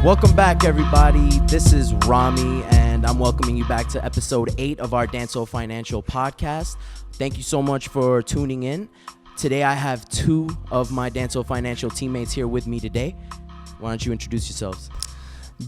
Welcome back, everybody. This is Rami, and I'm welcoming you back to episode 8 of our Danso Financial Podcast. Thank you so much for tuning in. Today, I have 2 of my Danso Financial teammates here with me today. Why don't you introduce yourselves?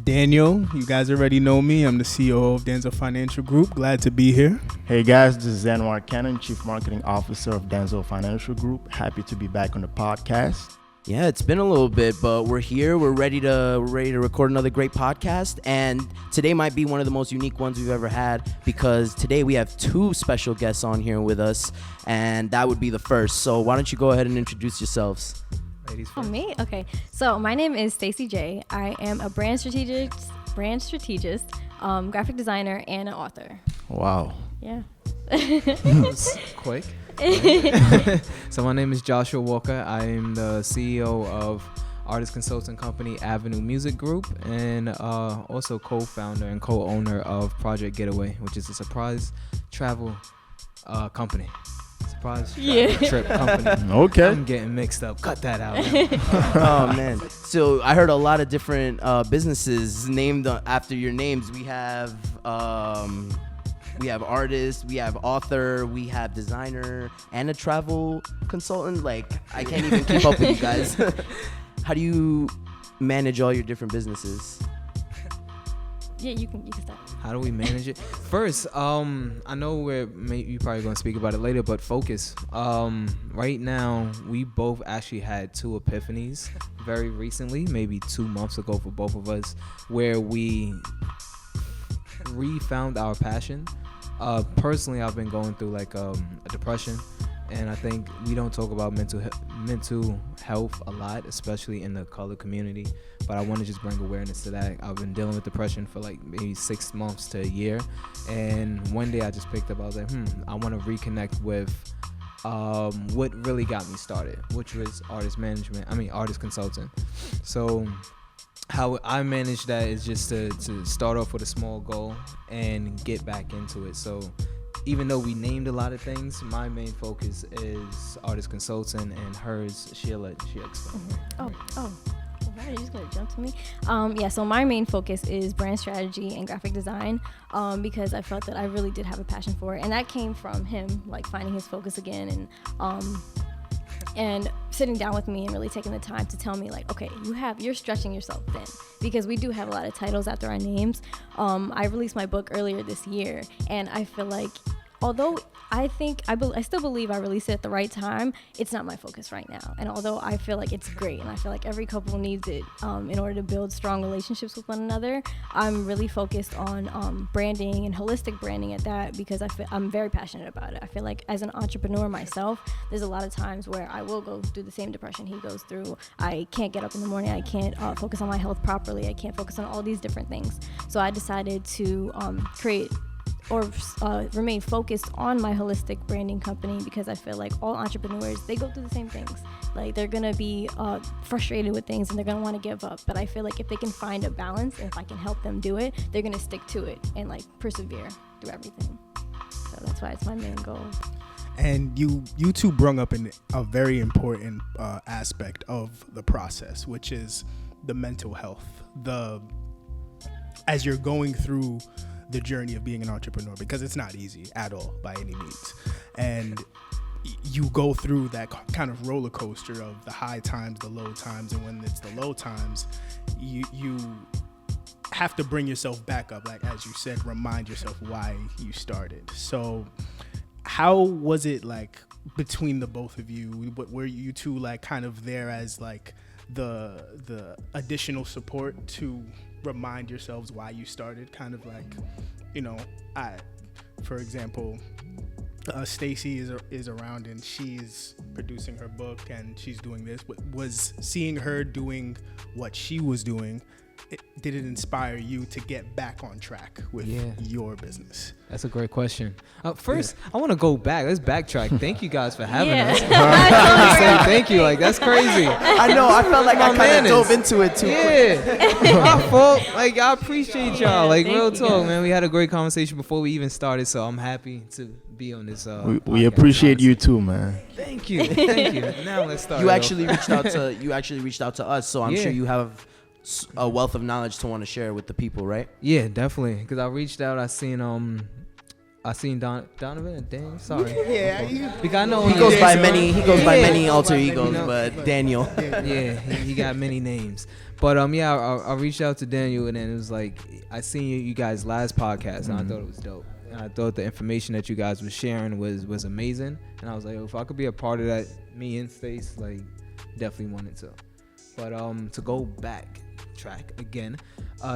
Daniel, you guys already know me. I'm the CEO of Danso Financial Group. Glad to be here. Hey guys, this is Anwar Cannon, Chief Marketing Officer of Danso Financial Group. Happy to be back on the podcast. Yeah, it's been a little bit, but we're here. We're ready to record another great podcast. And today might be one of the most unique ones we've ever had, because today we have 2 special guests on here with us, and that would be the first. So why don't you go ahead and introduce yourselves? Ladies Oh, first. me? Okay. So my name is Stacey J. I am a brand strategist, graphic designer, and an author. Wow. Yeah. Quick. So my name is Joshua Walker. I am the CEO of artist consulting company Avenue Music Group, and also co-founder and co-owner of Project Getaway, which is a surprise travel company. Trip company. Okay. I'm getting mixed up. Cut that out. Oh, man. So I heard a lot of different businesses named after your names. We have artist, we have author, we have designer, and a travel consultant. Like, I can't even keep up with you guys. How do you manage all your different businesses? Yeah, you can start. How do we manage it? First, I know you're probably going to speak about it later, but focus. Right now, we both actually had 2 epiphanies very recently, maybe 2 months ago for both of us, where we refound our passion. Personally, I've been going through like a depression, and I think we don't talk about mental health a lot, especially in the color community, but I want to just bring awareness to that. I've been dealing with depression for like maybe 6 months to a year, and one day I just picked up, I was like, I want to reconnect with what really got me started, which was artist consulting. So how I manage that is just to start off with a small goal and get back into it. So even though we named a lot of things, my main focus is artist consulting, and hers, she'll explain. Oh, wow, you're just gonna jump to me? So my main focus is brand strategy and graphic design, because I felt that I really did have a passion for it, and that came from him, like finding his focus again, and sitting down with me and really taking the time to tell me, like, okay, you're stretching yourself thin, because we do have a lot of titles after our names. I released my book earlier this year, and I feel like, although I still believe I released it at the right time, it's not my focus right now. And although I feel like it's great, and I feel like every couple needs it in order to build strong relationships with one another, I'm really focused on branding and holistic branding at that, because I'm very passionate about it. I feel like as an entrepreneur myself, there's a lot of times where I will go through the same depression he goes through. I can't get up in the morning. I can't focus on my health properly. I can't focus on all these different things. So I decided to create or remain focused on my holistic branding company, because I feel like all entrepreneurs, they go through the same things. Like, they're gonna be frustrated with things, and they're gonna want to give up. But I feel like if they can find a balance, and if I can help them do it, they're gonna stick to it and like persevere through everything. So that's why it's my main goal. And you 2 brung up a very important aspect of the process, which is the mental health. As you're going through the journey of being an entrepreneur, because it's not easy at all by any means, and you go through that kind of roller coaster of the high times, the low times, and when it's the low times, you have to bring yourself back up, like as you said, remind yourself why you started. So how was it like between the both of you? Were you 2 like kind of there as like the additional support to remind yourselves why you started? Kind of like, for example, Stacey is around, and she's producing her book, and she's doing this. Was seeing her doing what she was doing, did it inspire you to get back on track with your business? That's a great question. First, I want to go back. Let's backtrack. Thank you guys for having us. Thank you. Like, that's crazy. I know. I felt like I kind of dove into it too quick. My fault. Like, I appreciate y'all. Like, real talk, guys. man. We had a great conversation before we even started, so I'm happy to be on this. We appreciate you too, man. Thank you. Now let's start. You actually reached out to us, so I'm sure you have a wealth of knowledge to want to share with the people, right? Yeah, definitely. Because I reached out. I seen Donovan and Dan. Sorry. Because I know He goes by many alter You egos, know. but Daniel. Yeah, he got many names. But I reached out to Daniel, and then it was like, I seen you guys' last podcast, and I thought it was dope. And I thought the information that you guys were sharing was amazing. And I was like, if I could be a part of that, me and Stace, like, definitely wanted to. But to go back track again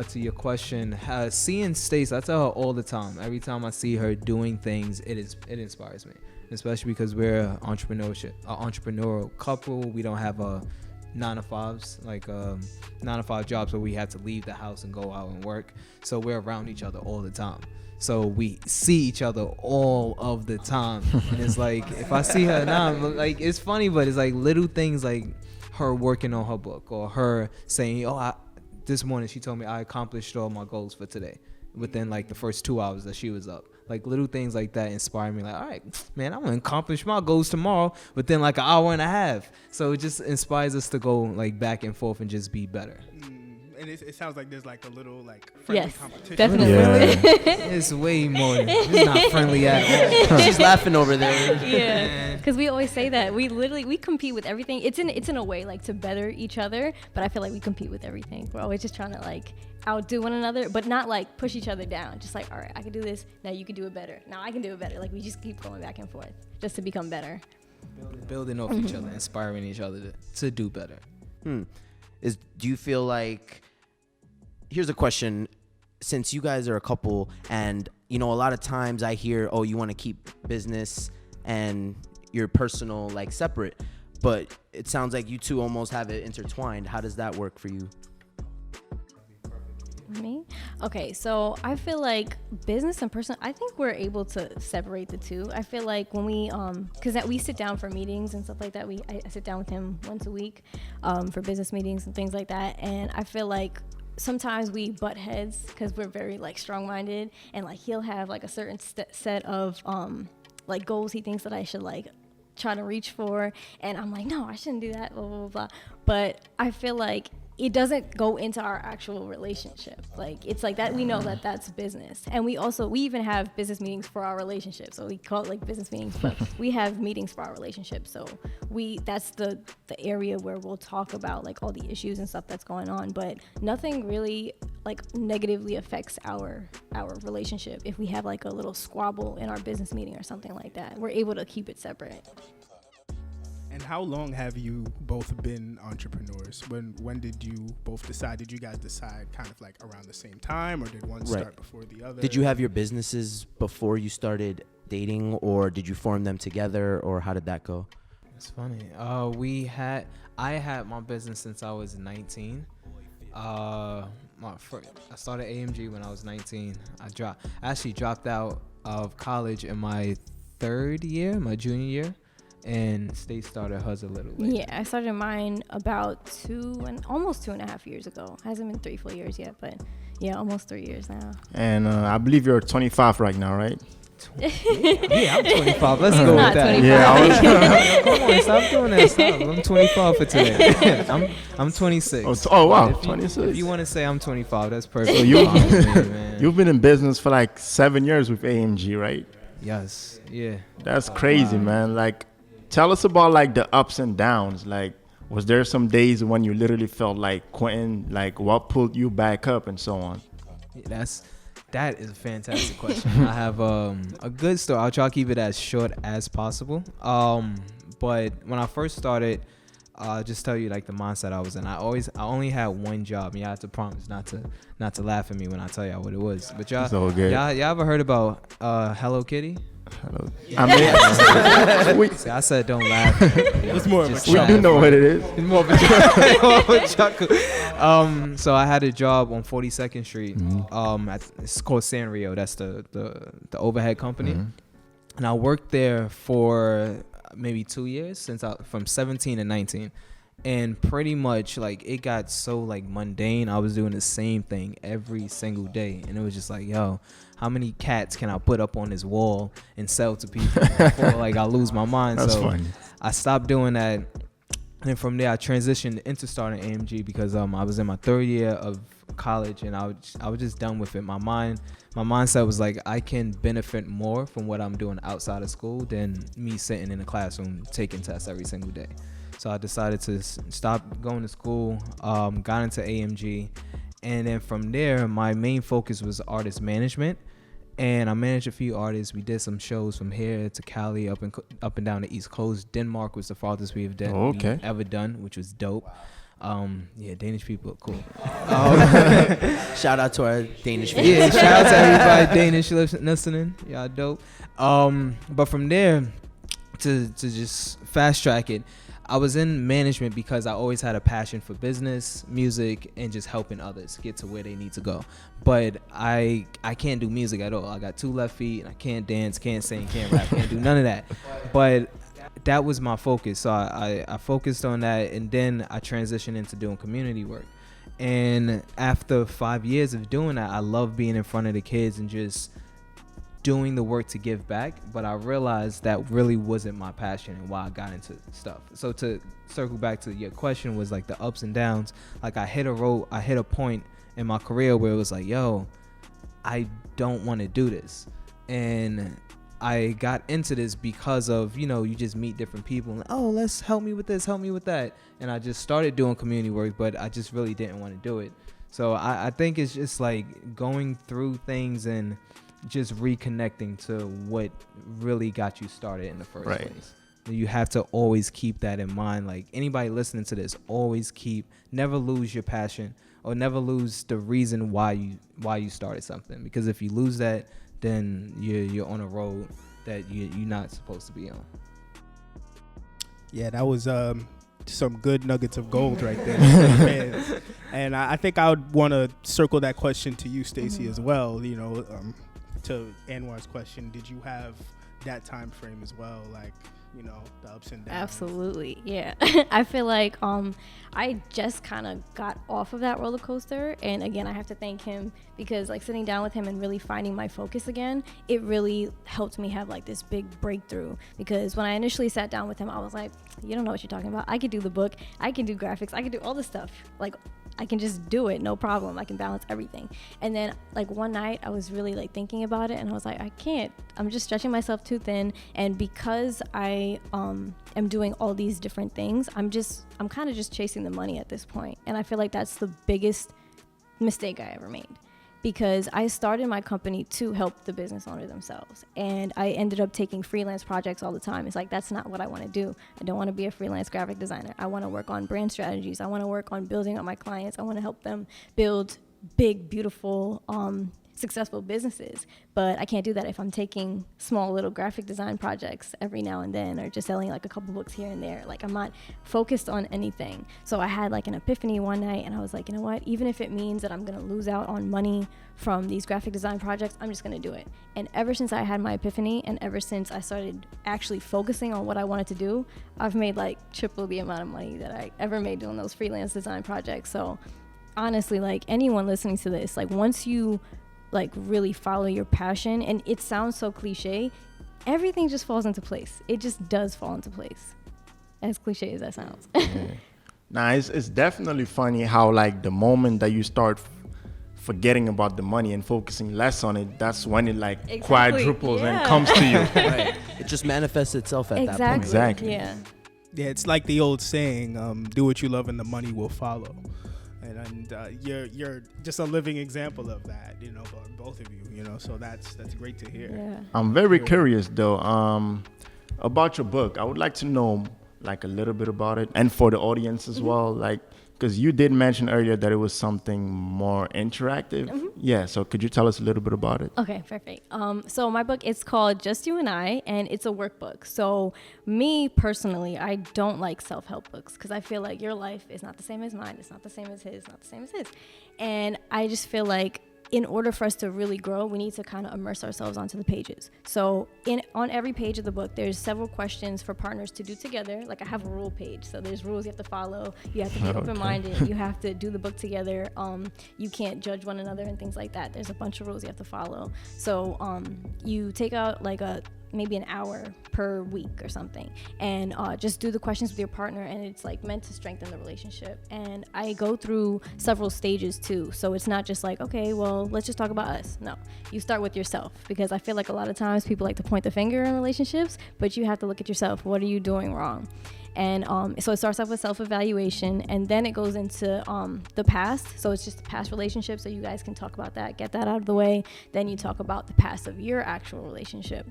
to your question, seeing Stace, I tell her all the time. Every time I see her doing things, it inspires me, especially because we're an entrepreneurial couple. We don't have a 9-to-5s, like 9-to-5 jobs where we have to leave the house and go out and work. So we're around each other all the time. So we see each other all of the time. And it's like, if I see her now, like, it's funny, but it's like little things, like her working on her book, or her saying, this morning she told me I accomplished all my goals for today within like the first 2 hours that she was up. Like little things like that inspire me. Like, all right, man, I'm gonna accomplish my goals tomorrow within like an hour and a half. So it just inspires us to go like back and forth and just be better. And it sounds like there's like a little like friendly Yes, competition. definitely. Yeah. It's way more. It's not friendly at all. She's laughing over there. Yeah, because we always say that we compete with everything. It's in a way like to better each other, but I feel like we compete with everything. We're always just trying to like outdo one another, but not like push each other down. Just like, all right, I can do this. Now you can do it better. Now I can do it better. Like we just keep going back and forth just to become better. Building off each other, inspiring each other to do better. Do you feel like, here's a question, since you guys are a couple, and you know, a lot of times I hear, oh, you want to keep business and your personal like separate, but it sounds like you two almost have it intertwined. How does that work for you? Me? Okay, so I feel like business and personal, I think we're able to separate the two. I feel like when we, because we sit down for meetings and stuff like that, I sit down with him once a week for business meetings and things like that, and I feel like sometimes we butt heads because we're very like strong-minded, and like he'll have like a certain set of like goals he thinks that I should like try to reach for, and I'm like, no, I shouldn't do that, blah, blah, blah, blah. But I feel like it doesn't go into our actual relationship. Like it's like that, we know that that's business, and we even have business meetings for our relationship, so we call it like business meetings, but we have meetings for our relationship. So that's the area where we'll talk about like all the issues and stuff that's going on, but nothing really like negatively affects our relationship. If we have like a little squabble in our business meeting or something like that, we're able to keep it separate. And how long have you both been entrepreneurs? When did you both decide? Did you guys decide kind of like around the same time, or did one start before the other? Did you have your businesses before you started dating, or did you form them together, or how did that go? It's funny. I had my business since I was 19. I started AMG when I was 19. I actually dropped out of college in my third year, my junior year. And Stacey started hers a little later. Yeah, I started mine about almost 2.5 years ago. Hasn't been 3-4 years yet, but yeah, almost 3 years now. And I believe you're 25 right now, right? Yeah, I'm 25. Let's He's go not with that. 25. Yeah, come on, stop doing that. Stop. I'm 25 for today. I'm 26. Oh wow, If 26. you want to say I'm 25, that's perfect. So you've been in business for like 7 years with AMG, right? Yes. Yeah. That's crazy, man. Like, tell us about like the ups and downs. Like, was there some days when you literally felt like quitting? Like, what pulled you back up and so on? That is a fantastic question. I have a good story. I'll try to keep it as short as possible. But when I first started, just tell you like the mindset I was in. I only had one job. You have to promise not to laugh at me when I tell y'all what it was. But y'all ever heard about Hello Kitty? Hello. I mean, See, I said don't laugh. It's more of a we do know what it is. It's more of a chuckle. So I had a job on 42nd Street. It's called Sanrio. That's the overhead company. And I worked there for maybe 2 years from 17 to 19. And pretty much like it got so like mundane. I was doing the same thing every single day, and it was just like, yo, how many cats can I put up on this wall and sell to people before like I lose my mind? That's so funny. I stopped doing that, And then from there, I transitioned into starting AMG because I was in my third year of college, and I was just done with it. My mindset was like, I can benefit more from what I'm doing outside of school than me sitting in a classroom taking tests every single day. So I decided to stop going to school, got into AMG, and then from there, my main focus was artist management. And I managed a few artists. We did some shows from here to Cali, up and down the East Coast. Denmark was the farthest we've ever done, which was dope. Yeah, Danish people are cool. Shout out to our Danish fans. Yeah, shout out to everybody Danish listening. Y'all dope. But from there, to just fast track it, I was in management because I always had a passion for business, music, and just helping others get to where they need to go. But I can't do music at all. I got 2 left feet, and I can't dance, can't sing, can't rap, can't do none of that. But that was my focus. So I focused on that, and then I transitioned into doing community work. And after 5 years of doing that, I love being in front of the kids and just doing the work to give back. But I realized that really wasn't my passion and why I got into stuff. So to circle back to your question, was like the ups and downs. Like I hit a point in my career where it was like, yo, I don't want to do this. And I got into this because of, you just meet different people and, oh, let's help me with this, help me with that. And I just started doing community work, but I just really didn't want to do it. So I think it's just like going through things and just reconnecting to what really got you started in the first place. You have to always keep that in mind. Like anybody listening to this, never lose your passion or never lose the reason why you started something. Because if you lose that, then you're on a road that you're not supposed to be on. Yeah, that was some good nuggets of gold right there. And I think I would want to circle that question to you, Stacey, as well. To Anwar's question, did you have that time frame as well, like the ups and downs? Absolutely, yeah. I feel like I just kind of got off of that roller coaster, and again, I have to thank him because like sitting down with him and really finding my focus again, it really helped me have like this big breakthrough. Because when I initially sat down with him, I was like, you don't know what you're talking about. I could do the book, I can do graphics, I can do all this stuff. Like I can just do it, no problem. I can balance everything. And then like one night I was really like thinking about it, and I was like, I can't. I'm just stretching myself too thin. And because I am doing all these different things, I'm kind of just chasing the money at this point. And I feel like that's the biggest mistake I ever made, because I started my company to help the business owner themselves. And I ended up taking freelance projects all the time. It's like, that's not what I want to do. I don't want to be a freelance graphic designer. I want to work on brand strategies. I want to work on building up my clients. I want to help them build big, beautiful, successful businesses. But I can't do that if I'm taking small little graphic design projects every now and then, or just selling like a couple books here and there. Like I'm not focused on anything. So I had like an epiphany one night, and I was like, you know what, even if it means that I'm going to lose out on money from these graphic design projects, I'm just going to do it. And ever since I had my epiphany, and ever since I started actually focusing on what I wanted to do, I've made like triple the amount of money that I ever made doing those freelance design projects. So honestly, like anyone listening to this, like once you like really follow your passion, and it sounds so cliche, everything just falls into place. It just does fall into place, as cliche as that sounds. Nah, it's definitely funny how like the moment that you start forgetting about the money and focusing less on it, that's when it like quadruples and comes to you. Right. It just manifests itself at that point. Exactly. Yeah, it's like the old saying, do what you love and the money will follow. And you're just a living example of that, both of you, so that's great to hear. Yeah. I'm very curious though, about your book. I would like to know like a little bit about it, and for the audience as well, like, because you did mention earlier that it was something more interactive. Yeah, so could you tell us a little bit about it? Okay, perfect. So my book is called Just You and I, and it's a workbook. So me personally, I don't like self-help books because I feel like your life is not the same as mine. It's not the same as his, not the same as his. And I just feel like in order for us to really grow, we need to kind of immerse ourselves onto the pages. So on every page of the book, there's several questions for partners to do together. Like I have a rule page. So there's rules you have to follow. You have to be open-minded. You have to do the book together. You can't judge one another and things like that. There's a bunch of rules you have to follow. So you take out like a maybe an hour per week or something, and just do the questions with your partner, and it's like meant to strengthen the relationship. And I go through several stages too, so it's not just like, okay, well, let's just talk about us. No, you start with yourself, because I feel like a lot of times people like to point the finger in relationships, but you have to look at yourself. What are you doing wrong? And so it starts off with self-evaluation, and then it goes into the past. So it's just the past relationship, so you guys can talk about that, get that out of the way. Then you talk about the past of your actual relationship.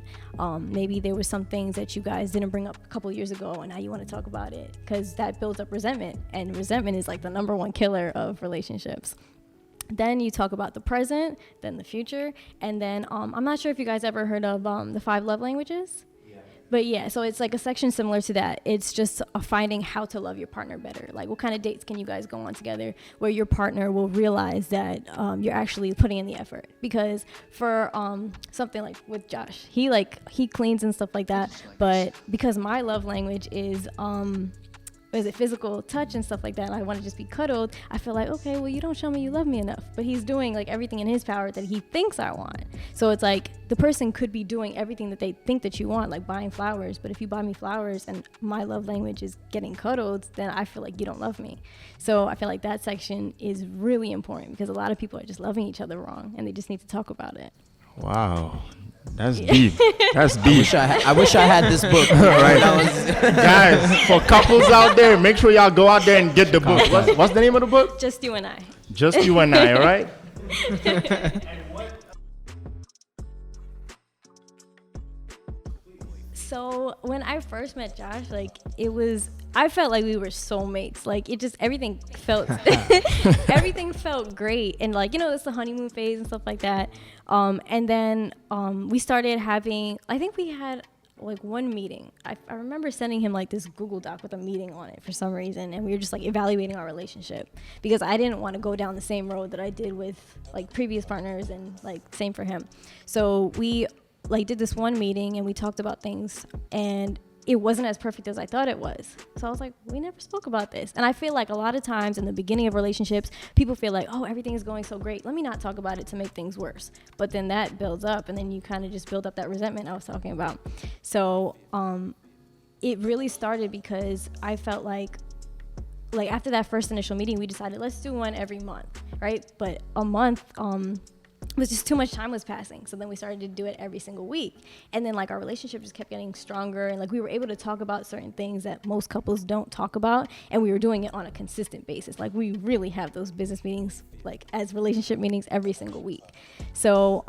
Maybe there were some things that you guys didn't bring up a couple years ago, and now you want to talk about it, because that builds up resentment, and resentment is like the number one killer of relationships. Then you talk about the present, then the future, and then I'm not sure if you guys ever heard of the 5 love languages. But yeah, so it's like a section similar to that. It's just finding how to love your partner better. Like, what kind of dates can you guys go on together where your partner will realize that you're actually putting in the effort? Because for something like with Josh, he cleans and stuff like that. But because my love language is physical touch and stuff like that, and I want to just be cuddled, I feel like, okay, well, you don't show me you love me enough. But he's doing like everything in his power that he thinks I want. So it's like the person could be doing everything that they think that you want, like buying flowers. But if you buy me flowers and my love language is getting cuddled, then I feel like you don't love me. So I feel like that section is really important, because a lot of people are just loving each other wrong, and they just need to talk about it. Wow. That's deep. That's deep. I wish I had this book. Right? Guys, for couples out there, make sure y'all go out there and get the book. What's the name of the book? Just You and I. Just You and I, all right? So when I first met Josh, like I felt like we were soulmates. Like everything felt great. And like, it's the honeymoon phase and stuff like that. And then we started having, I think we had like one meeting. I remember sending him like this Google Doc with a meeting on it for some reason. And we were just like evaluating our relationship, because I didn't want to go down the same road that I did with like previous partners, and like same for him. So we like did this one meeting, and we talked about things, and it wasn't as perfect as I thought it was. So I was like, we never spoke about this. And I feel like a lot of times in the beginning of relationships, people feel like, oh, everything is going so great, let me not talk about it to make things worse. But then that builds up, and then you kind of just build up that resentment I was talking about. So it really started because I felt like after that first initial meeting, we decided, let's do one every month, right? But a month was just too much time was passing. So then we started to do it every single week. And then like our relationship just kept getting stronger, and like we were able to talk about certain things that most couples don't talk about, and we were doing it on a consistent basis. Like we really have those business meetings like as relationship meetings every single week. So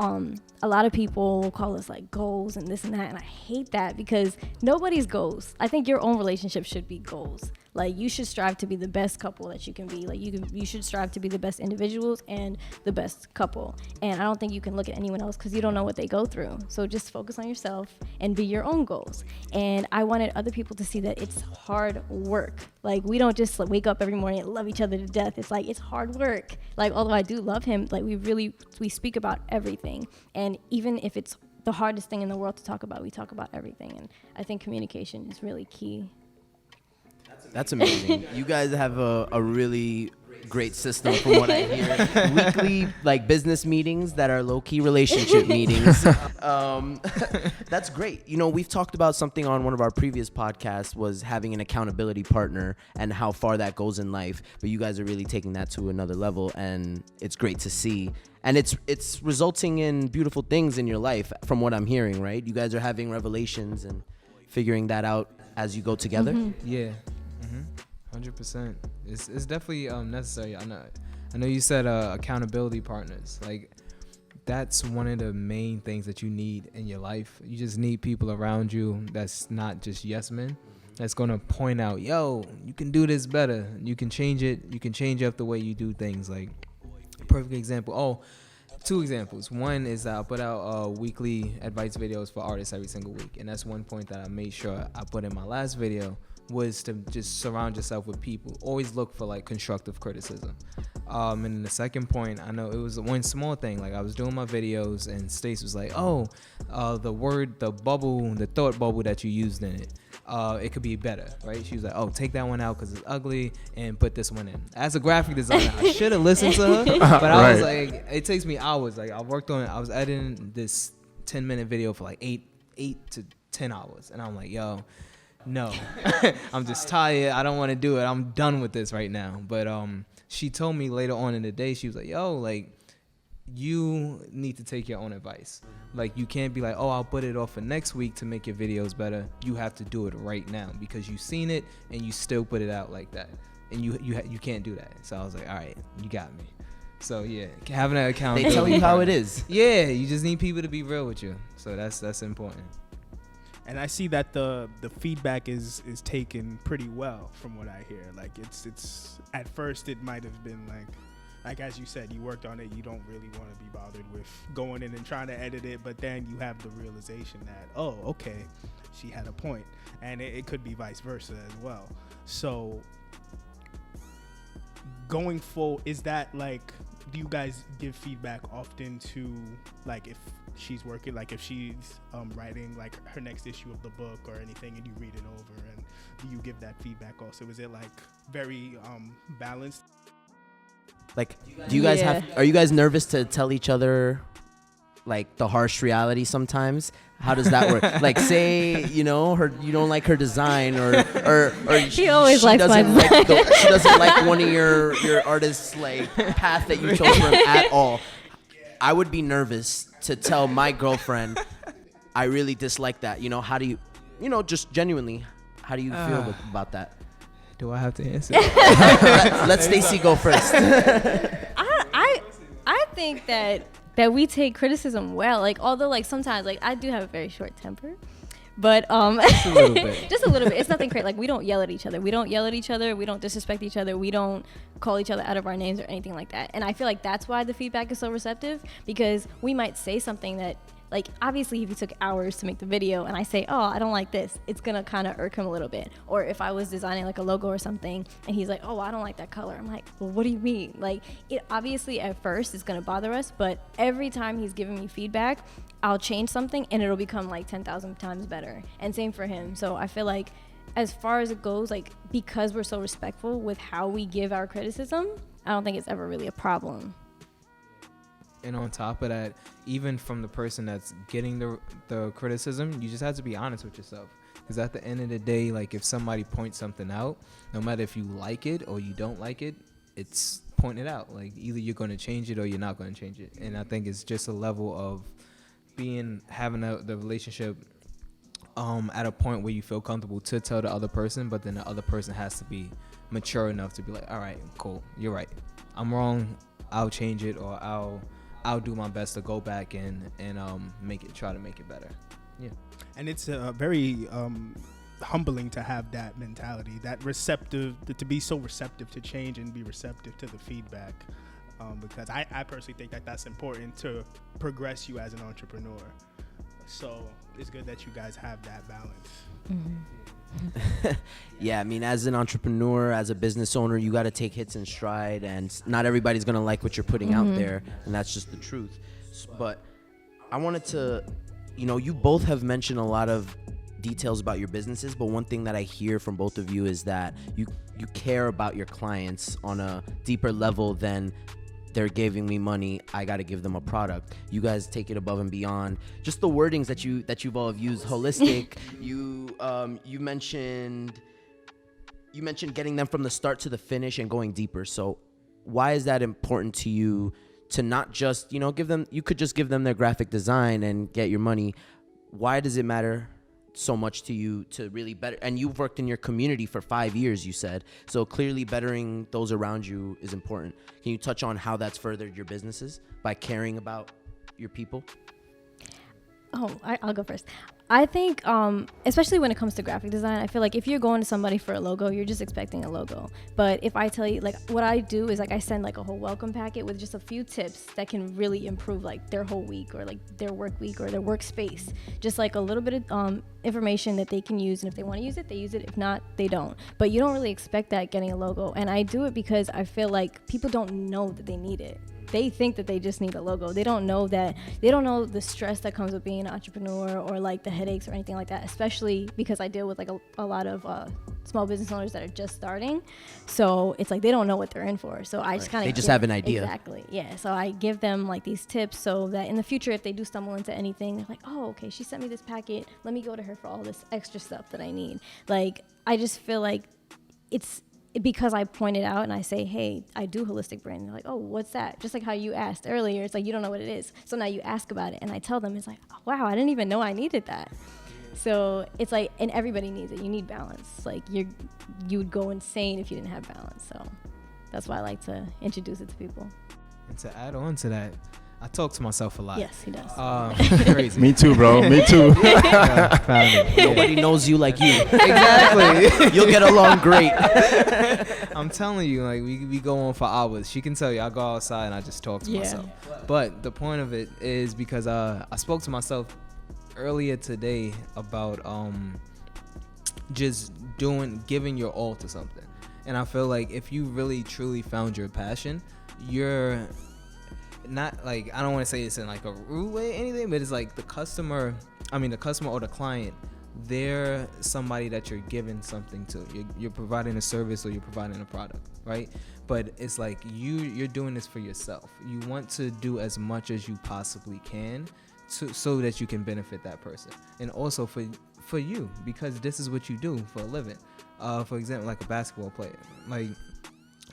a lot of people will call us like goals and this and that, and I hate that, because nobody's goals. I think your own relationship should be goals. Like you should strive to be the best couple that you can be. Like you should strive to be the best individuals and the best couple. And I don't think you can look at anyone else, because you don't know what they go through. So just focus on yourself and be your own goals. And I wanted other people to see that it's hard work. Like we don't just like wake up every morning and love each other to death. It's like, it's hard work. Like although I do love him, like we speak about everything. And even if it's the hardest thing in the world to talk about, we talk about everything. And I think communication is really key. That's amazing. You guys have a really great system from what I hear. Weekly like business meetings that are low-key relationship meetings. That's great. We've talked about something on one of our previous podcasts, was having an accountability partner and how far that goes in life. But you guys are really taking that to another level, and it's great to see. And it's resulting in beautiful things in your life from what I'm hearing, right? You guys are having revelations and figuring that out as you go together. Mm-hmm. Yeah. 100%. It's definitely necessary. I know you said accountability partners. Like that's one of the main things that you need in your life. You just need people around you that's not just yes men. That's gonna point out, yo, you can do this better. You can change it. You can change up the way you do things. Like perfect example. Oh, 2 examples. One is I put out weekly advice videos for artists every single week, and that's one point that I made sure I put in my last video, was to just surround yourself with people. Always look for like constructive criticism. And then the second point, I know it was one small thing. Like I was doing my videos and Stacey was like, the thought bubble that you used in it, it could be better, right? She was like, take that one out because it's ugly and put this one in. As a graphic designer, I should have listened to her, but I was like, it takes me hours. Like I was editing this 10-minute video for like 8 8 to 10 hours. And I'm like, yo, no, I'm just tired. I don't want to do it. I'm done with this right now. But she told me later on in the day, she was like, yo, like, you need to take your own advice. Like, you can't be like, oh, I'll put it off for next week to make your videos better. You have to do it right now because you've seen it and you still put it out like that. And you can't do that. So I was like, all right, you got me. So yeah, having that accountability. They tell you how it is. Yeah, you just need people to be real with you. So that's important. And I see that the feedback is taken pretty well from what I hear. Like it's at first it might have been like as you said, you worked on it, you don't really want to be bothered with going in and trying to edit it, but then you have the realization that, oh, okay, she had a point. And it could be vice versa as well. So going forward, is that like, do you guys give feedback often to, like, if she's working, like if she's writing like her next issue of the book or anything and you read it over, and do you give that feedback also? Is it like very balanced? Like, do you guys are you guys nervous to tell each other like the harsh reality sometimes? How does that work? Like, say, you know, you don't like her design, or she always likes my design. She doesn't like one of your artist's like path that you chose for him at all. I would be nervous to tell my girlfriend I really dislike that. You know, how do you just genuinely, how do you feel about that? Do I have to answer? Let Stacey go first. I think that we take criticism well. Like, although like sometimes like I do have a very short temper, but just a little bit. Just a little bit. It's nothing crazy. Like, we don't yell at each other. We don't disrespect each other. We don't call each other out of our names or anything like that. And I feel like that's why the feedback is so receptive, because we might say something that, like, obviously if you took hours to make the video and I say, oh, I don't like this, it's gonna kind of irk him a little bit. Or if I was designing like a logo or something and he's like, oh, I don't like that color, I'm like, well, what do you mean? Like, it obviously at first is gonna bother us, but every time he's giving me feedback, I'll change something and it'll become like 10,000 times better. And same for him. So I feel like as far as it goes, like, because we're so respectful with how we give our criticism, I don't think it's ever really a problem. And on top of that, even from the person that's getting the criticism, you just have to be honest with yourself. Because at the end of the day, like, if somebody points something out, no matter if you like it or you don't like it, it's pointed out. Like, either you're going to change it or you're not going to change it. And I think it's just a level of having the relationship at a point where you feel comfortable to tell the other person, but then the other person has to be mature enough to be like, all right, cool, you're right, I'm wrong, I'll change it, or I'll do my best to go back and try to make it better. Yeah. And it's very humbling to have that mentality, that receptive, to be so receptive to change and be receptive to the feedback, because I personally think that that's important to progress you as an entrepreneur. So it's good that you guys have that balance. Mm-hmm. Yeah, I mean, as an entrepreneur, as a business owner, you got to take hits in stride, and not everybody's going to like what you're putting out there, and that's just the truth. But I wanted to, you both have mentioned a lot of details about your businesses, but one thing that I hear from both of you is that you care about your clients on a deeper level than they're giving me money, I got to give them a product. You guys take it above and beyond. Just the wordings that you've all used, holistic. You mentioned getting them from the start to the finish and going deeper. So why is that important to you, to not just, give them, you could just give them their graphic design and get your money. Why does it matter so much to you to really better? And you've worked in your community for 5 years, you said, so clearly bettering those around you is important. Can you touch on how that's furthered your businesses by caring about your people? I'll go first. I think, especially when it comes to graphic design, I feel like if you're going to somebody for a logo, you're just expecting a logo. But if I tell you, like, what I do is, like, I send like a whole welcome packet with just a few tips that can really improve like their whole week, or like their work week, or their workspace. Just like a little bit of information that they can use, and if they want to use it, they use it. If not, they don't. But you don't really expect that getting a logo. And I do it because I feel like people don't know that they need it. they think that they just need a logo. They don't know the stress that comes with being an entrepreneur, or like the headaches or anything like that, especially because I deal with like a lot of small business owners that are just starting. So it's like they don't know what they're in for. So I just kind of, they just have an idea. Exactly. Yeah. So I give them like these tips so that in the future, if they do stumble into anything, they're like, oh, okay, she sent me this packet. Let me go to her for all this extra stuff that I need. Like, I just feel like it's because I point it out and I say, hey, I do holistic branding. They're like, oh, what's that? Just like how you asked earlier. It's like, you don't know what it is. So now you ask about it. And I tell them, it's like, oh, wow, I didn't even know I needed that. So it's like, and everybody needs it. You need balance. Like you would go insane if you didn't have balance. So that's why I like to introduce it to people. And to add on to that, I talk to myself a lot. Yes, he does. Crazy. Me too, bro. Me too. Nobody knows you like you. Exactly. You'll get along great. I'm telling you, like we go on for hours. She can tell you I go outside and I just talk to myself. But the point of it is because I spoke to myself earlier today about just giving your all to something. And I feel like if you really truly found your passion, you're not like, I don't want to say it's in like a rude way or anything, but it's like the customer or the client, they're somebody that you're giving something to. You're providing a service or you're providing a product, right? But it's like you're doing this for yourself. You want to do as much as you possibly can so that you can benefit that person, and also for you, because this is what you do for a living. For example, like a basketball player, like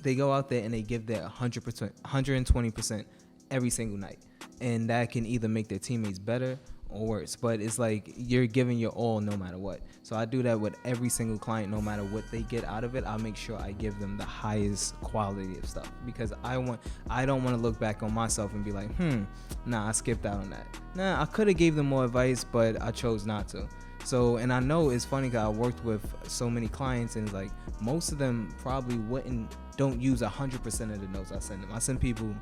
they go out there and they give their 100%, 120% every single night, and that can either make their teammates better or worse. But it's like you're giving your all no matter what. So I do that with every single client. No matter what they get out of it, I'll make sure I give them the highest quality of stuff, because I don't want to look back on myself and be like, nah, I skipped out on that. Nah, I could have gave them more advice, but I chose not to. So, and I know it's funny because I worked with so many clients, and it's like most of them probably don't use 100% of the notes I send them. I send people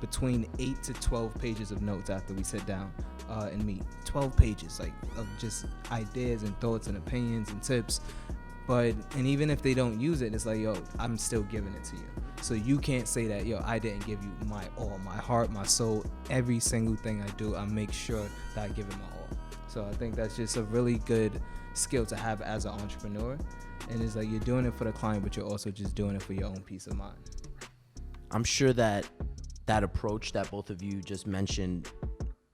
between 8 to 12 pages of notes after we sit down and meet. 12 pages like of just ideas and thoughts and opinions and tips. And even if they don't use it, it's like, yo, I'm still giving it to you. So you can't say that, yo, I didn't give you my all, my heart, my soul. Every single thing I do, I make sure that I give it my all. So I think that's just a really good skill to have as an entrepreneur. And it's like you're doing it for the client, but you're also just doing it for your own peace of mind. I'm sure that approach that both of you just mentioned,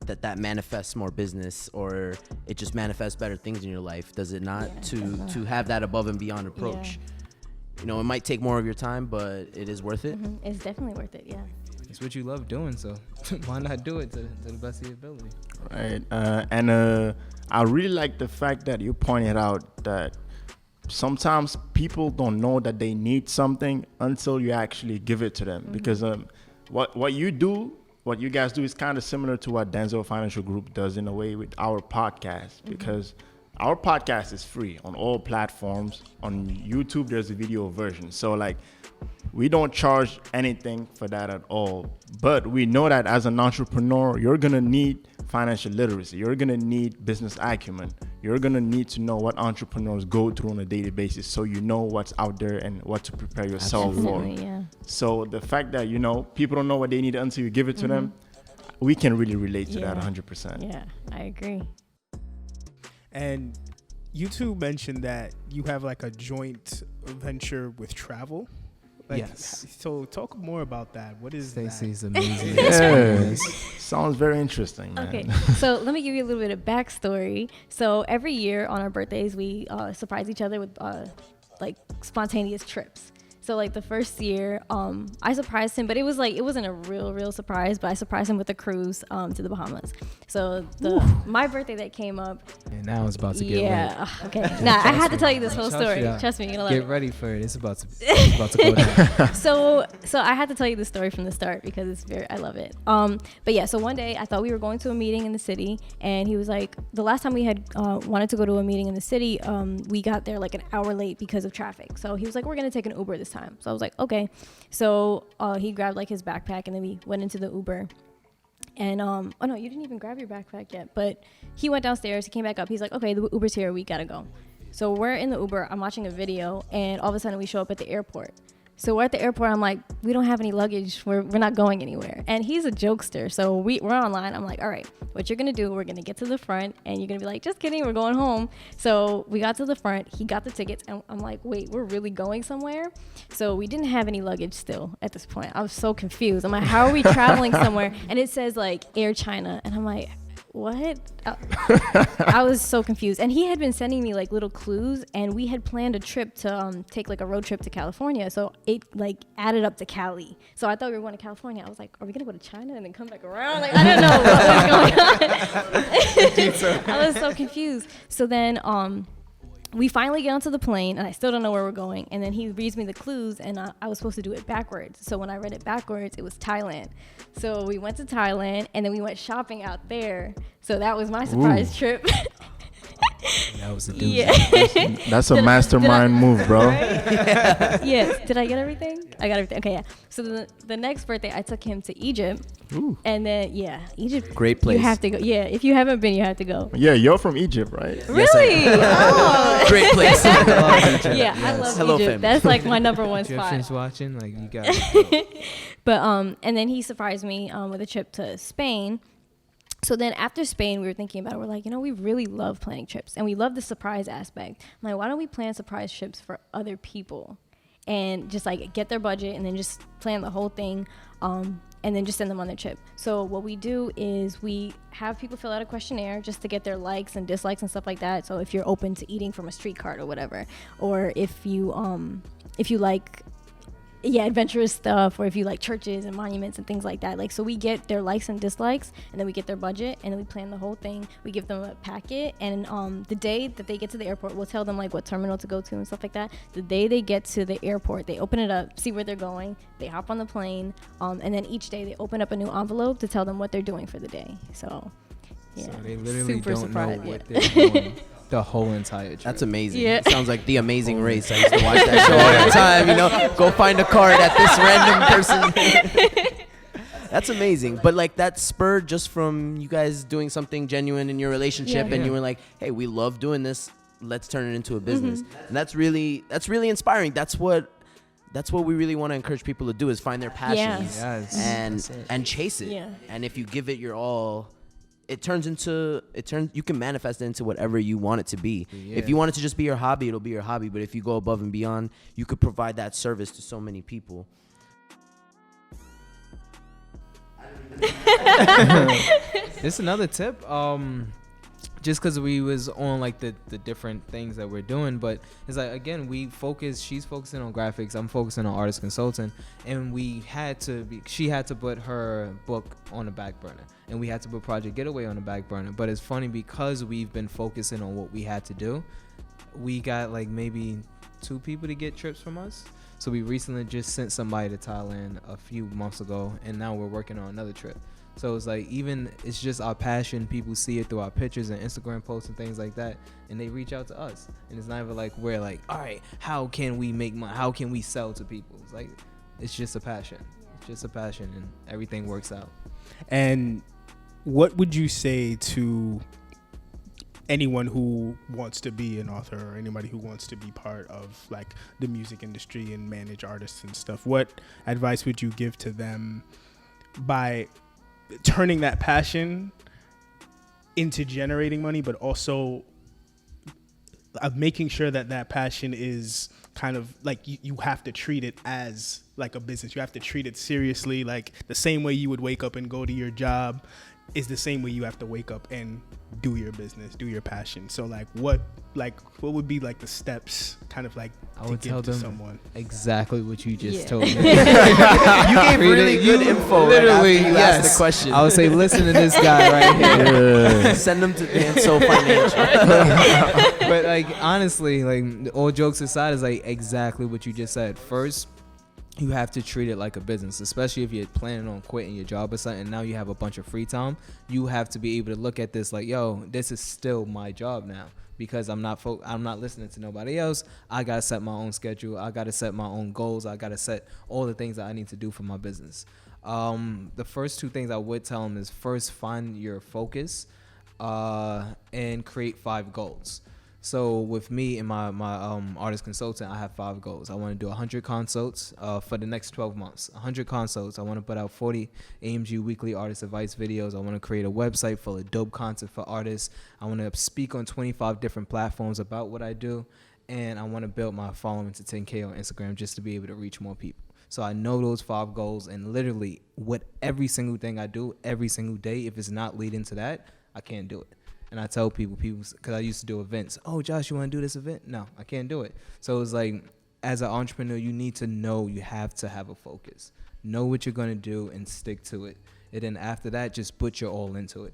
that manifests more business, or it just manifests better things in your life, does it not? Yeah, to have that above and beyond approach. You know, it might take more of your time, but it is worth it. Mm-hmm. It's definitely worth it, yeah. It's what you love doing, so why not do it to the best of your ability? Right. And I really like the fact that you pointed out that sometimes people don't know that they need something until you actually give it to them. Mm-hmm. Because what you guys do is kind of similar to what Danso Financial Group does in a way with our podcast, because our podcast is free on all platforms. On YouTube, there's a video version. So like, we don't charge anything for that at all. But we know that as an entrepreneur, you're going to need financial literacy. You're going to need business acumen. You're going to need to know what entrepreneurs go through on a daily basis, so you know what's out there and what to prepare yourself for. Yeah. So the fact that, people don't know what they need until you give it to them, we can really relate to that 100%. Yeah, I agree. And you two mentioned that you have like a joint venture with travel. Yes. So talk more about that. What is Stacey's that? amazing. Yes. Sounds very interesting, man. Okay, so let me give you a little bit of backstory. So every year on our birthdays, we surprise each other with like spontaneous trips. So like the first year, I surprised him, but it wasn't a real surprise, but I surprised him with a cruise to the Bahamas. So my birthday that came up. And now it's about to get lit. Okay. Nah, I had to tell you this whole story. Trust me, you're gonna love Get it. ready for it. It's about to go down. So I had to tell you the story from the start because I love it. But yeah, so one day I thought we were going to a meeting in the city, and he was like, the last time we had wanted to go to a meeting in the city, we got there like an hour late because of traffic. So he was like, we're gonna take an Uber this time. So I was like, okay. So he grabbed like his backpack, and then we went into the Uber. And oh no, you didn't even grab your backpack yet. But he went downstairs. He came back up. He's like, okay, the Uber's here. We gotta go. So we're in the Uber. I'm watching a video, and all of a sudden we show up at the airport. So we're at the airport. I'm like, we don't have any luggage. We're not going anywhere. And he's a jokester. So we're online. I'm like, all right, what you're going to do, we're going to get to the front and you're going to be like, just kidding, we're going home. So we got to the front. He got the tickets. And I'm like, wait, we're really going somewhere? So we didn't have any luggage still at this point. I was so confused. I'm like, how are we traveling somewhere? And it says like Air China. And I'm like, what? I was so confused. And he had been sending me like little clues, and we had planned a trip to take like a road trip to California. So it like added up to Cali. So I thought we were going to California. I was like, are we gonna go to China and then come back around? Like, I don't know what was going on. I was so confused. So then we finally get onto the plane, and I still don't know where we're going. And then he reads me the clues, and I was supposed to do it backwards. So when I read it backwards, it was Thailand. So we went to Thailand, and then we went shopping out there. So that was my surprise trip. That was a doozy. Yeah. That's a mastermind move, bro. Yes. Did I get everything? I got everything. Okay, yeah. So the next birthday, I took him to Egypt. Ooh. And then, Egypt. Great place. You have to go. Yeah, if you haven't been, you have to go. Yeah, you're from Egypt, right? Really? Oh. Great place. Yeah, I love Hello, Egypt. family. That's like my number one Egyptians spot. watching, like, you got it. But and then he surprised me with a trip to Spain. So then after Spain, we were thinking about it. We're like, we really love planning trips, and we love the surprise aspect. I'm like, why don't we plan surprise trips for other people and just like get their budget and then just plan the whole thing and then just send them on their trip. So what we do is we have people fill out a questionnaire just to get their likes and dislikes and stuff like that. So if you're open to eating from a street cart or whatever, or if you like adventurous stuff, or if you like churches and monuments and things like that. Like, so we get their likes and dislikes, and then we get their budget, and then we plan the whole thing. We give them a packet, and the day that they get to the airport, we'll tell them like what terminal to go to and stuff like that. The day they get to the airport, they open it up, see where they're going, they hop on the plane, and then each day they open up a new envelope to tell them what they're doing for the day. So yeah, So they literally super don't know surprised, what yeah. they're doing the whole entire trip. That's amazing. Yeah. It sounds like The Amazing Race. I used to watch that show all the time, go find a card at this random person. That's amazing. But like that spurred just from you guys doing something genuine in your relationship, Yeah. and you were like, hey, we love doing this. Let's turn it into a business. And that's really inspiring. That's what we really want to encourage people to do, is find their passions Yes. That's it. and chase it. Yeah. And if you give it your all, you can manifest it into whatever you want it to be. Yeah. If you want it to just be your hobby, it'll be your hobby. But if you go above and beyond, you could provide that service to so many people. This is another tip. Just because we was on like the different things that we're doing, but it's like, again, she's focusing on graphics, I'm focusing on artist consulting, and she had to put her book on the back burner, and we had to put Project Getaway on the back burner. But it's funny, because we've been focusing on what we had to do, we got like maybe 2 people to get trips from us. So we recently just sent somebody to Thailand a few months ago, and now we're working on another trip. So it's like, it's just our passion. People see it through our pictures and Instagram posts and things like that, and they reach out to us. And it's not even like we're like, all right, how can we make money? How can we sell to people? It's like, it's just a passion. It's just a passion, and everything works out. And what would you say to anyone who wants to be an author, or anybody who wants to be part of like the music industry and manage artists and stuff? What advice would you give to them by turning that passion into generating money, but also making sure that passion is kind of like you have to treat it as like a business. You have to treat it seriously. Like the same way you would wake up and go to your job is the same way you have to wake up and do your business, do your passion. So what would be like the steps kind of like I to would give tell to them someone? Exactly what you just Yeah. told me. You gave really good info. Literally, after you asked the question. I would say, listen to this guy right here. Send them to Danso Financial. But like, honestly, like, all jokes aside, is like exactly what you just said. First, you have to treat it like a business, especially if you're planning on quitting your job or something. Now you have a bunch of free time. You have to be able to look at this like, yo, this is still my job now, because I'm not listening to nobody else. I gotta set my own schedule. I gotta set my own goals. I gotta set all the things that I need to do for my business. The first 2 things I would tell them is, first, find your focus and create 5 goals. So with me and my artist consultant, I have 5 goals. I want to do 100 consults for the next 12 months. 100 consults. I want to put out 40 AMG weekly artist advice videos. I want to create a website full of dope content for artists. I want to speak on 25 different platforms about what I do. And I want to build my following to 10K on Instagram just to be able to reach more people. So I know those 5 goals, and literally with every single thing I do every single day, if it's not leading to that, I can't do it. And I tell people, because I used to do events. Oh, Josh, you want to do this event? No, I can't do it. So it's like, as an entrepreneur, you need to know you have to have a focus. Know what you're going to do and stick to it. And then after that, just put your all into it.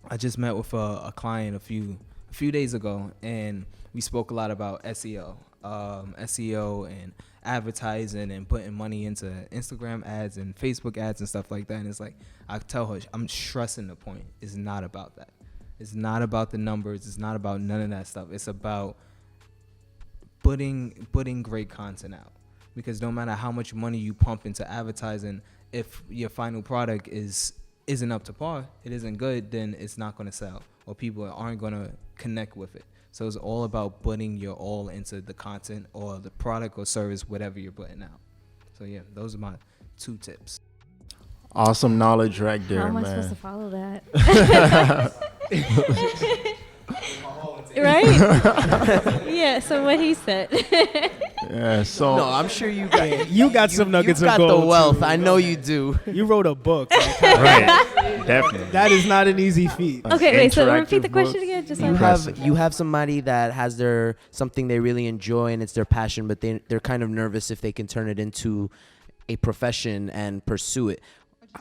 I just met with a client a few days ago, and we spoke a lot about SEO and advertising and putting money into Instagram ads and Facebook ads and stuff like that. And it's like, I tell her, I'm stressing the point. It's not about that. It's not about the numbers. It's not about none of that stuff. It's about putting great content out. Because no matter how much money you pump into advertising, if your final product isn't up to par, it isn't good, then it's not going to sell, or people aren't going to connect with it. So it's all about putting your all into the content or the product or service, whatever you're putting out. So yeah, those are my 2 tips. Awesome knowledge right there, How am I man. supposed to follow that? Right? Yeah, so what he said. Yeah, so No, I'm sure you got You got some nuggets you of got gold. the wealth. too. I know you do. You wrote a book. Like, right, definitely. that is not an easy feat. Okay, wait, so repeat the Interactive question book. again. Just You like Impressive. have somebody that has something they really enjoy and it's their passion, but they're kind of nervous if they can turn it into a profession and pursue it.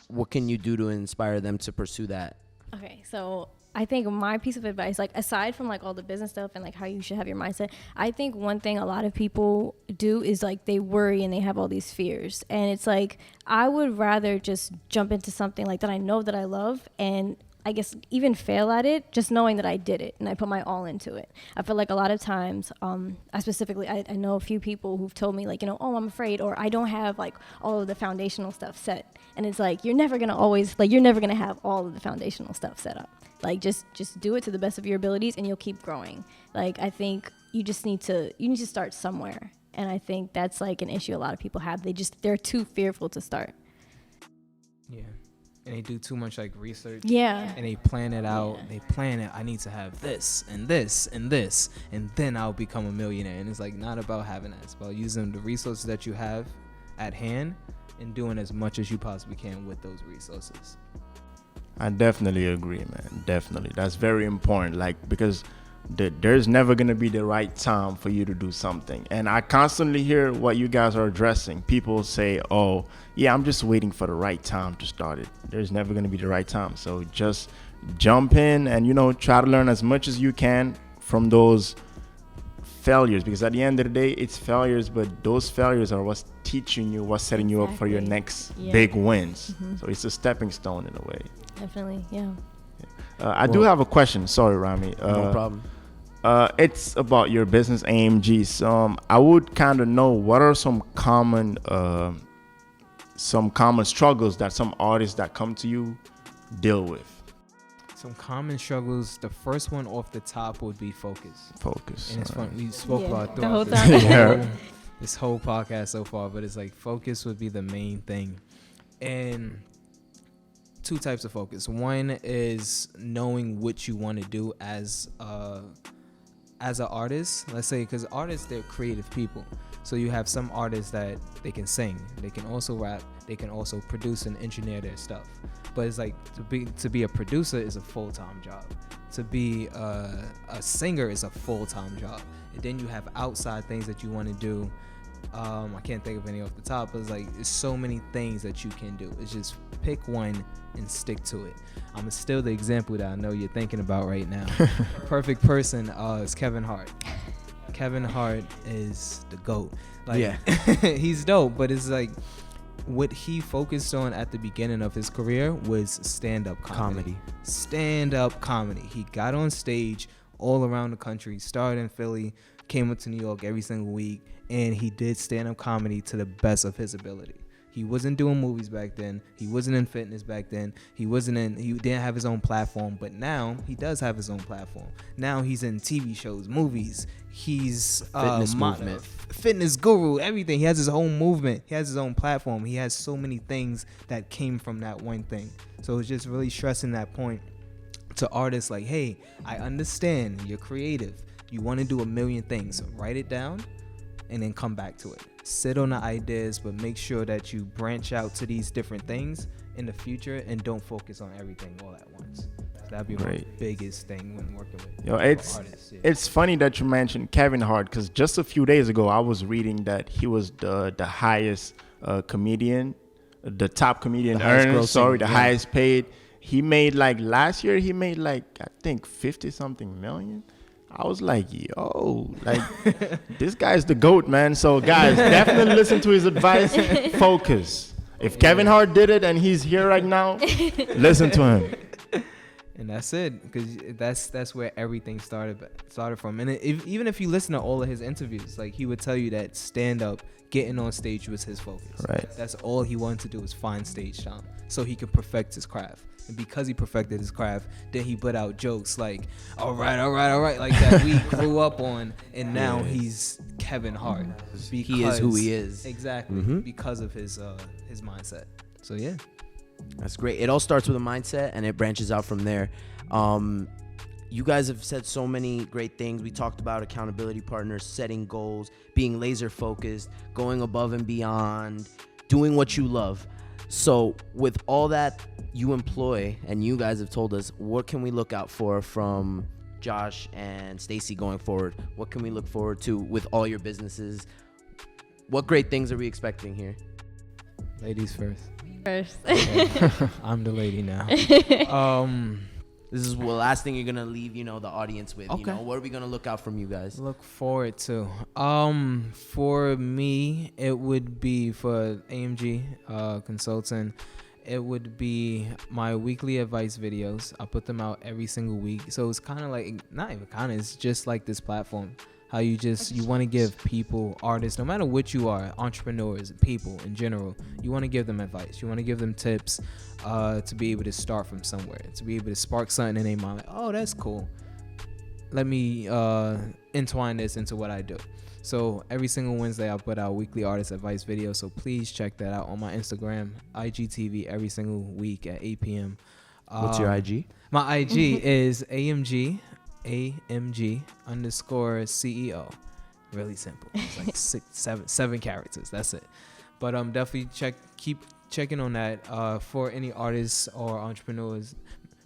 What can you do to inspire them to pursue that? Okay, so I think my piece of advice, like aside from like all the business stuff and like how you should have your mindset, I think one thing a lot of people do is like they worry and they have all these fears. And it's like, I would rather just jump into something like that I know that I love, and I guess even fail at it, just knowing that I did it and I put my all into it. I feel like a lot of times, I know a few people who've told me like, oh, I'm afraid, or I don't have like all of the foundational stuff set. And it's like, you're never going to have all of the foundational stuff set up. Like just do it to the best of your abilities and you'll keep growing. Like, I think you need to start somewhere. And I think that's like an issue a lot of people have. They're too fearful to start. Yeah. And they do too much like research. Yeah. And they plan it out. Yeah. They plan it. I need to have this and this and this, and then I'll become a millionaire. And it's like not about having that. It's about using the resources that you have at hand and doing as much as you possibly can with those resources. I definitely agree, man. Definitely. That's very important. Like, because there's never going to be the right time for you to do something. And I constantly hear what you guys are addressing. People say, oh, yeah, I'm just waiting for the right time to start it. There's never going to be the right time. So just jump in and, try to learn as much as you can from those failures. Because at the end of the day, it's failures, but those failures are what's teaching you, what's setting you up for your next big wins. Mm-hmm. So it's a stepping stone in a way. Definitely, yeah. I do have a question. Sorry, Rami. No problem. It's about your business AMG. So I would kind of know what are some common struggles that some artists that come to you deal with. Some common struggles. The first one off the top would be focus. Focus. And it's fun. We spoke about it the whole throughout time. this whole podcast so far, but it's like focus would be the main thing. And 2 types of focus. One is knowing what you want to do as an artist. Let's say, because artists, they're creative people. So you have some artists that they can sing, they can also rap, they can also produce and engineer their stuff. But it's like to be a producer is a full-time job. To be a singer is a full-time job. And then you have outside things that you want to do. I can't think of any off the top, but it's like there's so many things that you can do. It's just pick one and stick to it. I'm still the example that I know you're thinking about right now. Perfect person is Kevin Hart. Kevin Hart is the GOAT. Like, Yeah. He's dope, but it's like what he focused on at the beginning of his career was stand-up comedy. Stand-up comedy. He got on stage all around the country, started in Philly, came up to New York every single week, and he did stand-up comedy to the best of his ability. He wasn't doing movies back then. He wasn't in fitness back then. He didn't have his own platform, but now he does have his own platform. Now he's in TV shows, movies. He's fitness guru, everything. He has his own movement. He has his own platform. He has so many things that came from that one thing. So it's just really stressing that point to artists like, hey, I understand you're creative. You want to do a million things. So write it down and then come back to it. Sit on the ideas, but make sure that you branch out to these different things in the future and don't focus on everything all at once. That'd be my biggest thing when working with artists. Yeah. It's funny that you mentioned Kevin Hart, because just a few days ago I was reading that he was the highest comedian, the top comedian earner. Highest paid. He made last year. He made I think 50 something million. I was like, yo, this guy's the GOAT, man. So guys, definitely listen to his advice. Focus. If Kevin Hart did it and he's here right now, listen to him. And that's it, because that's where everything started from. And even if you listen to all of his interviews, he would tell you that stand-up, getting on stage was his focus. Right. That's all he wanted to do was find stage time so he could perfect his craft. And because he perfected his craft, then he put out jokes like, all right, that we grew up on, and now he's Kevin Hart. He is who he is. Exactly, because of his mindset. So, yeah. That's great. It all starts with a mindset, and it branches out from there. You guys have said so many great things. We talked about accountability partners, setting goals, being laser focused, going above and beyond, doing what you love. So with all that you employ, and you guys have told us, what can we look out for from Josh and Stacey going forward? What can we look forward to with all your businesses? What great things are we expecting here? Ladies first. First. I'm the lady now. This is the last thing you're gonna leave, the audience with. Okay. What are we gonna look out from you guys? Look forward to. For me, it would be for AMG Consulting. It would be my weekly advice videos. I put them out every single week. So it's kind of it's just like this platform. How you want to give people, artists, no matter what you are, entrepreneurs, people in general, you want to give them advice. You want to give them tips to be able to start from somewhere, to be able to spark something in their mind. Like, oh, that's cool. Let me entwine this into what I do. So every single Wednesday, I'll put out weekly artist advice videos. So please check that out on my Instagram, IGTV, every single week at 8 p.m. What's your IG? My IG is AMG _CEO. Really simple. It's like 7 characters. That's it. But definitely keep checking on that for any artists or entrepreneurs,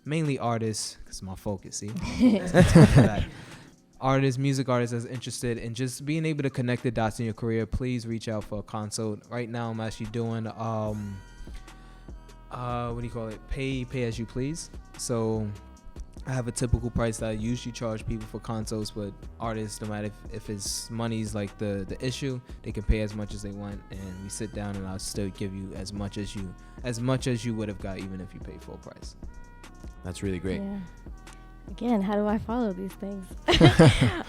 mainly artists, because my focus. See, artists, music artists that's interested in just being able to connect the dots in your career. Please reach out for a consult. Right now, I'm actually doing what do you call it? Pay as you please. So I have a typical price that I usually charge people for consults, but artists, no matter if it's money's the issue, they can pay as much as they want, and we sit down and I'll still give you as much as you would have got even if you paid full price. That's really great. Yeah. Again, how do I follow these things?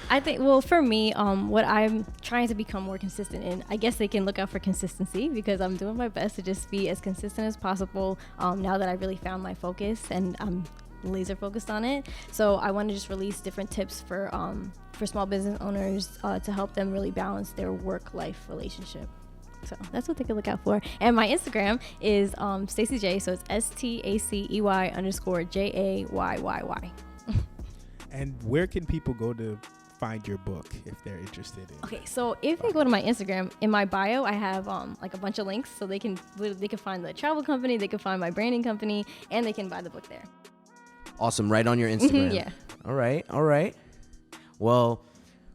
I think, for me, what I'm trying to become more consistent in, I guess they can look out for consistency, because I'm doing my best to just be as consistent as possible now that I really found my focus and I'm laser focused on it. So I want to just release different tips for small business owners to help them really balance their work-life relationship. So that's what they can look out for. And my Instagram is Stacey J. So it's STACEY _JAYYY. And where can people go to find your book if they're interested in? Okay, so if they go to my Instagram, in my bio, I have a bunch of links, so they can find the travel company, they can find my branding company, and they can buy the book there. Awesome, right on your Instagram. Yeah. All right. Well,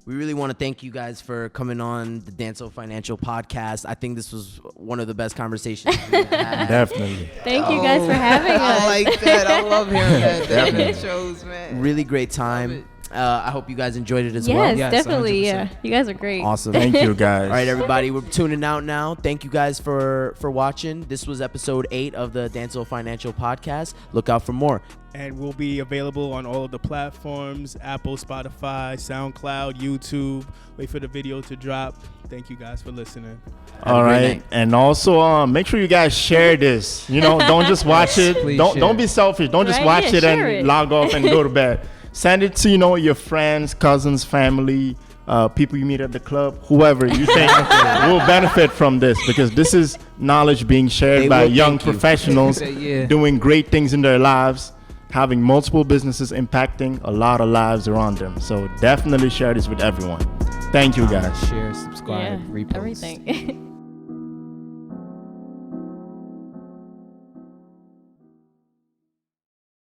we really want to thank you guys for coming on the Danso Financial Podcast. I think this was one of the best conversations we've had. Definitely. Thank you guys for having us. I like that. I love hearing that. Definitely shows, man. Really great time. I hope you guys enjoyed it as Yes, well. Yes, definitely. 100%. Yeah, you guys are great. Awesome. Thank you, guys. All right, everybody, we're tuning out now. Thank you guys for watching. This was episode 8 of the Danso Financial Podcast. Look out for more. And we'll be available on all of the platforms: Apple, Spotify, SoundCloud, YouTube. Wait for the video to drop. Thank you guys for listening. Have All a great right, night. and also make sure you guys share this. Don't just watch it. Please Don't share. be selfish. Don't just Right, watch yeah, it and share it. log off and go to bed. Send it to your friends, cousins, family, people you meet at the club, whoever you think will benefit from this, because this is knowledge being shared They by will young thank you. professionals Yeah. doing great things in their lives, having multiple businesses impacting a lot of lives around them. So definitely share this with everyone. Thank you, guys. Share, subscribe, Yeah, repost. everything.